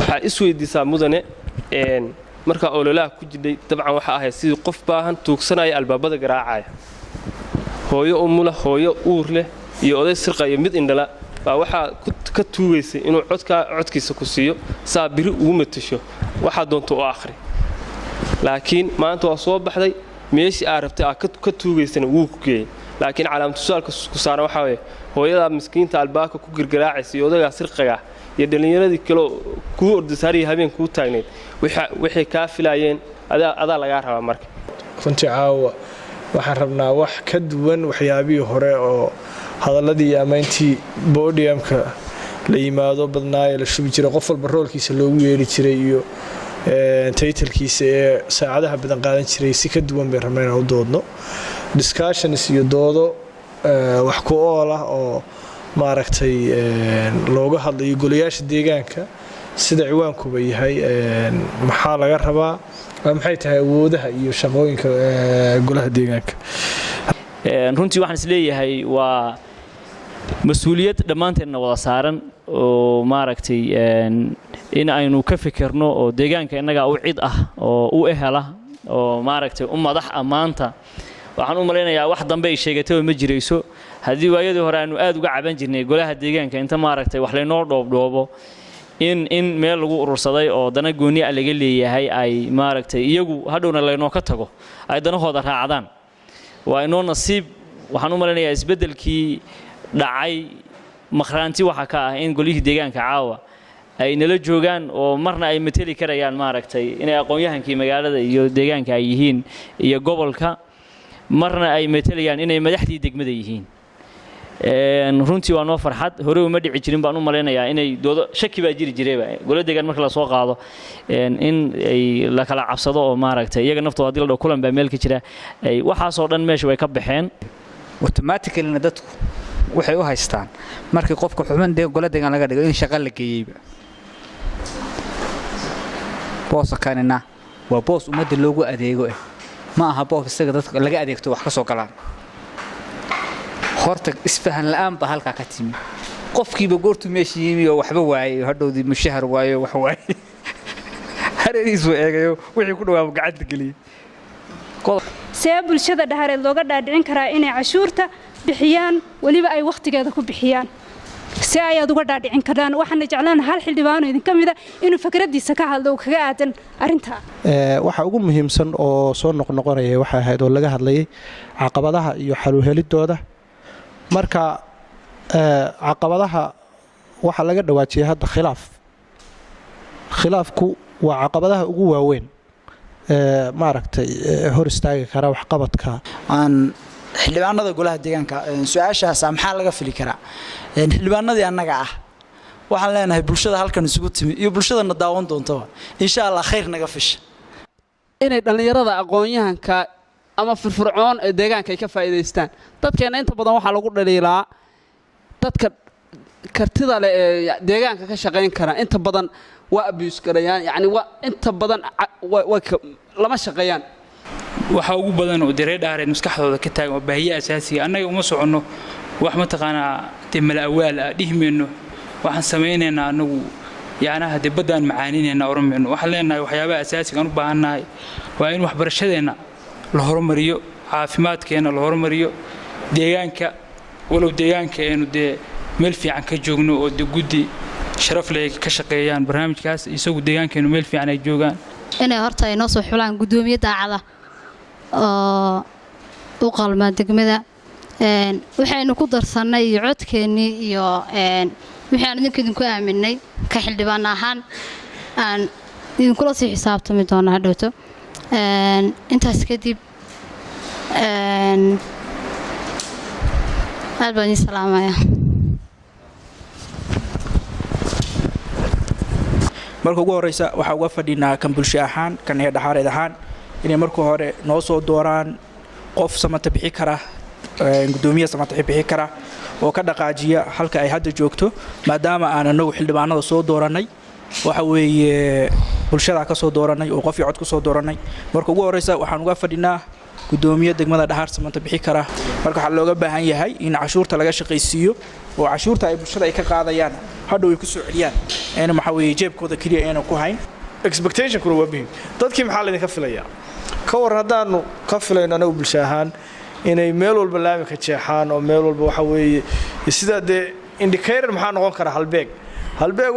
waxaa isweydiisaa mudane markaa ololaha ku jidhay dabcan waxa ahayd sidii qof baahan tuugsanaya albaabada garaacaya hooyo umula hooyo uur leh iyo oday sirqayo mid indhala baa waxaa ka tuugaysay inuu codkiisa ku siiyo saa biri ugu matasho waxaa doonto oo akhri laakiin maanta waa soo baxday meeshii aad rabtay aad ka tuugaysana wuu ku geeyey laakiin calaamatu su'aalka ku saaran waxaa weeye hooyada miskiinta albaabka ku girgaraacaysa iyo odaygaa sirqaga iyo dhalinyaradii kale kuu ordasaariya habeen kuu taagneyd waxay kaa filaayeen adaa lagaa rabaa marka runtii caawa waxaan rabnaa wax ka duwan waxyaabihii hore oo hadalladii ama intii boodiyamka la yimaado badnaaye la shubi jiray qof walba roolkiisa loogu yeeri jiray iyo taytalkiisa ee saacadaha badan qaadan jiray si ka duwan bay rabnaa inaan u doodno discussions iyo doodo wax ku ool ah oo maaragtay looga hadlayo golayaasha deegaanka sida ciwaankuba yahay maxaa laga rabaa maxay tahay awoodaha iyo shaqooyinka golaha deegaanka runtii waxaan isleeyahay waa mas-uuliyad dhammaanteedna wada saaran oo maaragtay in aynu ka fikirno oo deegaanka innagaa u cid ah oo u ehela oo maaragtay u madax ammaanta waxaan u malaynayaa wax dambe ay sheegataba ma jirayso haddii waayadii hore aanu aad uga caban jirnay golaha deegaanka inta maaragtay wax laynoo dhoobdhoobo in meel lagu urursaday oo dana gooni ah laga leeyahay ay maaragtay iyagu hadhowna laynoo ka tago ay danahooda raacdaan waa inoo nasiib waxaan u malaynayaa isbeddelkii dhacay makhraanti waxa ka ah in golihii deegaanka caawa ay nala joogaan oo marna ay mateli karayaan maaragtay inay aqoon-yahankii magaalada iyo deegaanka ay yihiin iyo gobolka marna ay matelayaan inay madaxdii degmada yihiin runtii waa noo farxad hore uma dhici jirin baan u malaynayaa inay doodo shaki baa jiri jirayba golo deegaan marka la soo qaado in ay la kala cabsado oo maaragtay iyaga naftooda haddii la dhaho kulan baa meel ka jira waxaasoo dhan meesha way ka baxeen automatically dadku waxay u haystaan markii qofka xubin golo deegaan laga dhigo in shaqo la geeyeyba boosakanina waa boos ummadda loogu adeego ma aha boos isaga dadka laga adeegto wax ka soo galaan horta isfahan la'aan ba halka ka timi qofkiiba goortu meeshii yimi oo waxba waayay hadhowdii mushahar waayo wax waayay hareeriisu eegayo wixii ku dhawaab gacanta galiyay see bulshada dhahareed looga dhaadhicin karaa inay cashuurta bixiyaan waliba ay waqtigeeda ku bixiyaan si ay uga dhaadhicin karaan waxaan jeclaan hal xildhibaan idin kamida inuu fikradiisa ka hadlo kaga aadan arinta waxa ugu muhiimsan oo soo noqnoqonaya waxa ahayd oo laga hadlayay caqabadaha iyo xal u helidooda marka caqabadaha waxa laga dhawaajiyay hadda khilaafku waa caqabadaha ugu waaweyn maaragtay hor istaagi kara wax qabadka aan xildhibaanada golaha deegaanka su'aashaas maxaa laga fili karaa xildhibaanadii annaga ah waxaan leenahay bulshada halkan isugu timi iyo bulshadana daawan doontaba insha Allah khayr naga fish inay dhalinyarada aqoon-yahanka ama firfircoon ee deegaanka ay ka faa'iideystaan dadkeena inta badan waxa lagu dhaliilaa dadka kartida leh ee deegaanka ka shaqeyn kara inta badan waa abuse garayaan yani waa inta badan lama shaqeeyaan waxa ugu badan oo diray dhaareed maskaxdooda ka taagan oo baahiye asaasiga annaga uma socono wax ma taqaanaa timala awaal dhihmeeno waxaan sameeynaa anagu yaanaha dibadaan macaaninayna ormeeno waxaan leenahay waxyaabaha asaasiga aan u baahanahay waa in waxbarashadeena la horumariyo caafimaadkeena la horumariyo deegaanka walow deegaanka aynu meel fiican ka joogno oo guddi sharaf leh ka shaqeeyaan barnaamijkaas isagu deegaankeenu meel fiican ay joogaan inay horta ay noo soo xulaan gudoomiye daacada oo u qalma degmada waxaynu ku darsanay codkeennii iyo wixii aan idinku aaminay ka xildhibaan ahaan aan idinkula sii xisaabtami doonaa hadhowto intaas kadib aad baan idin salaamaya marka ugu horeysa waxa uga fadhinaa kan bulsho ahaan kan ee dhaxareed ahaan inay markii hore noo soo dooraan qof samata bixi kara gudoomiye samata bixi kara oo ka dhaqaajiya halka ay hadda joogto maadaama aan anagu xildhibaanada soo dooranay waxa weeye bulshada ka soo dooranay oo qof cod ku soo dooranay marka ugu horeysa waxaan uga fadhinaa gudoomiye degmada Dhaxar samata bixi kara marka waxa looga baahan yahay in cashuurta laga shaqaysiiyo oo cashuurta ay bulshada ay ka qaadayaan hadhow ay ku soo celiyaan ayna waxa weeye jeebkooda kaliya ayna ku hayn expectation kuna waa bixin dadkii maxaa la idinka filayaa ka war hadaanu ka filayno anagu bulsho ahaan inay meel walba laami ka jeexaan oo meel walba waxa weeye sida de indicator maxaa noqon kara halbeeg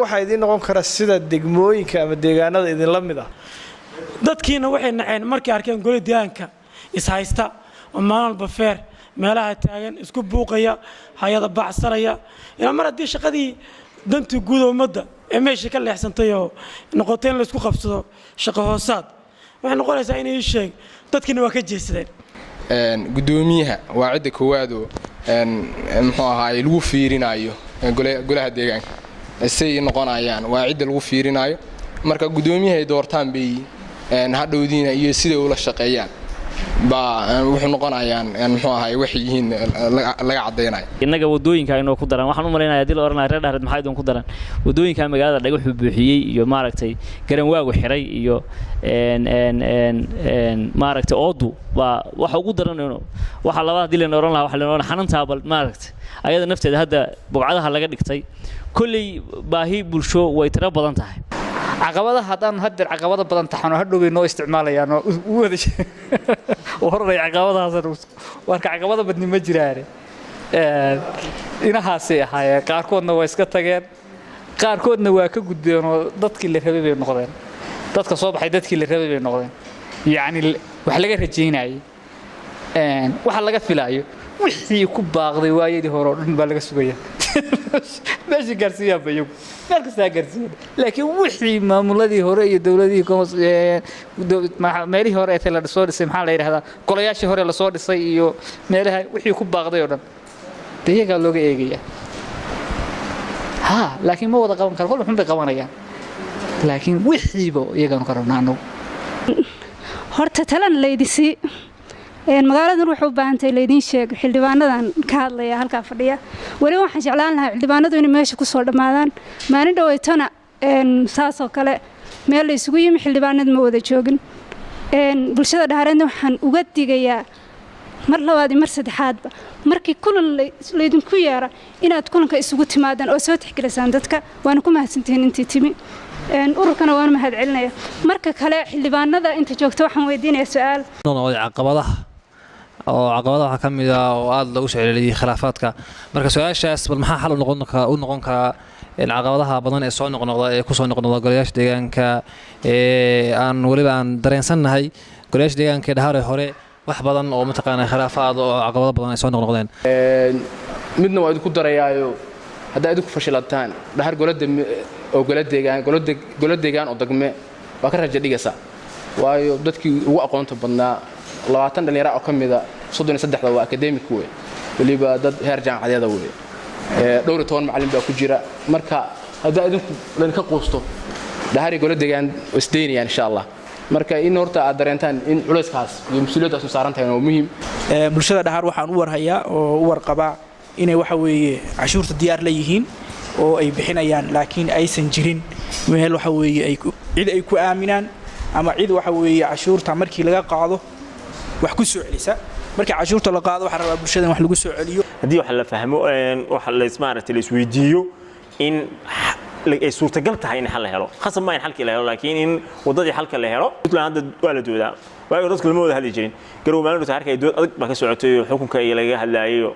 waxa idin noqon kara sida degmooyinka ama deegaanada idin la mid ah dadkiina waxay naceen markay arkeen goli deegaanka is haysta oo maalba feer meelaha taagan isku buuqaya hay'ada bacsanaya ila mar hadii shaqadii dantii guud ummadda ee meesha ka leexsantay oo noqotay in la isku qabsado shaqo hoosaad waxay noqonaysaa inay sheeg dadkina waa ka jeesadeen gudoomiyaha waa cid koowaad oo muxuu ahaay lagu fiirinayo golaha deegaanka say noqonayaan waa cid lagu fiirinayo marka gudoomiyaha ay doortaan bay hadhowdiina iyo sida uu la shaqeeyaan wuxuu noqonayaan muxuu ahaay wax yihiin laga cadeynayo innaga wadooyinka inoo ku daran waxaan u maleynayaa dil oranaay reer Dhaxareed maxay doon ku daran wadooyinka magaalada dhagaxu buuxiyay iyo maaragtay garan waagu xiray iyo maaragtay oodu waa waxa ugu daran inuu waxa labaad dil in oran lahaa waxa la oran xananta bal maaragtay ayada nafteeda hadda bogcadaha laga dhigtay kulli baahi bulsho way tira badan tahay caqabadaha haddaan hadda caqabada badan taxano hadhow bay noo isticmaalayaan oo u wada waray caqabadahaas warka caqabada badni ma jiraan inahaasi ahaayeen qaarkoodna way iska tageen qaarkoodna waa ka gudbeen oo dadkii la rabay bay noqdeen dadka soo baxay dadkii la rabay bay noqdeen yaani wax laga rajeynayay waxa laga filayo wixii ku baaqday waayadii hore oo dhan baa laga sugayaa meeshii gaarsiiyaa bayo meel kasta gaarsiiya laakiin wixii maamuladii hore iyo dawladii meelihii hore ee la soo dhisay maxaa la yiraahdaa golayaashii hore la soo dhisay iyo meelaha wixii ku baaqday oo dhan deegaanka looga eegaya laakiin ma wada qaban karo kol xun bay qabanayaan laakiin wixiiba iyagaan ka rabnaano horta talan leydisi magaaladan wuxuu u baahan tahay leedin sheeg xildhibaanadan ka hadlaya halka fadhiya wali waxaan jeclaan lahaa xildhibaanadu inay meesha ku soo dhamaadaan maalin dhaweeytana saas oo kale meel la isugu yimi xildhibaanadu ma wada joogin bulshada Dhaxareedna waxaan uga digayaa mar labaad iyo mar saddexaadba markii kulan leedin ku yeera inaad kulanka isugu timaadaan oo soo tixgelisaan dadka waana ku mahadsantihiin intii timi ururkana waan mahad celinaya marka kale xildhibaanada inta joogto waxaan weydiinayaa su'aal caqabadaha waxa ka mid ah oo aad lagu socodiyay khilaafaadka marka su'aashaas bal maxaa xal u noqon kara caqabadaha badan ee soo noqnoqda ee ku soo noqnoqda golayaasha deegaanka aan waliba aan dareensanahay golayaasha deegaanka Dhaxar hore wax badan oo mataqaanaa khilaafaad oo caqabado badan ay soo noqnoqdeen midna waa idinku darayaayo hadda idinku fashilataan Dhaxar oo golo deegaan oo degme waa ka rajo dhigaysa waayo dadkii ugu aqoonta badnaa 20 dhalinyaro oo kamida 33 waa academic way waliba dad heer jaamacadeed way dhowr 10 macallin baa ku jira marka hadda idinku ka quusto Dhaxar golo deegaan isdeynayaan insha Allah marka in horta aad dareentaan in culayskaas iyo mas'uuliyadaas saaran tahay oo muhiim bulshada Dhaxar waxaan u warhayaa oo u warqabaa inay waxa weeye cashuurta diyaar la yihiin oo ay bixinayaan laakiin aysan jirin meel waxa weeye cid ay ku aaminaan ama cid waxa weeye cashuurta markii laga qaado wax ku soo celisa markii cashuurta la qaado waxa rabaa bulshada wax lagu soo celiyo hadii wax la fahmo wax la ismaartay la isweydiiyo in ay suurtagal tahay in xal la helo khasab ma in xalkii la helo laakiin in wadadii xalka la helo hadda waa la doodaa waayo dadku lama wada hadli jirin garow maalin taariikh ay dood adag ba ka socotay xukunka ay laga hadlayo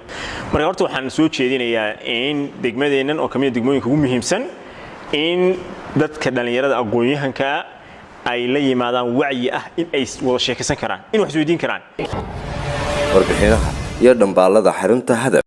marka horta waxaan soo jeedinayaa in degmadeenan oo kamid degmooyinka ugu muhiimsan in dadka dhalinyarada aqoon-yahanka ay la yimaadaan wacyi ah in ay wada sheekaysan karaan in wax isweydiin karaan warbixinaha iyo dhambaalada xarunta hadaf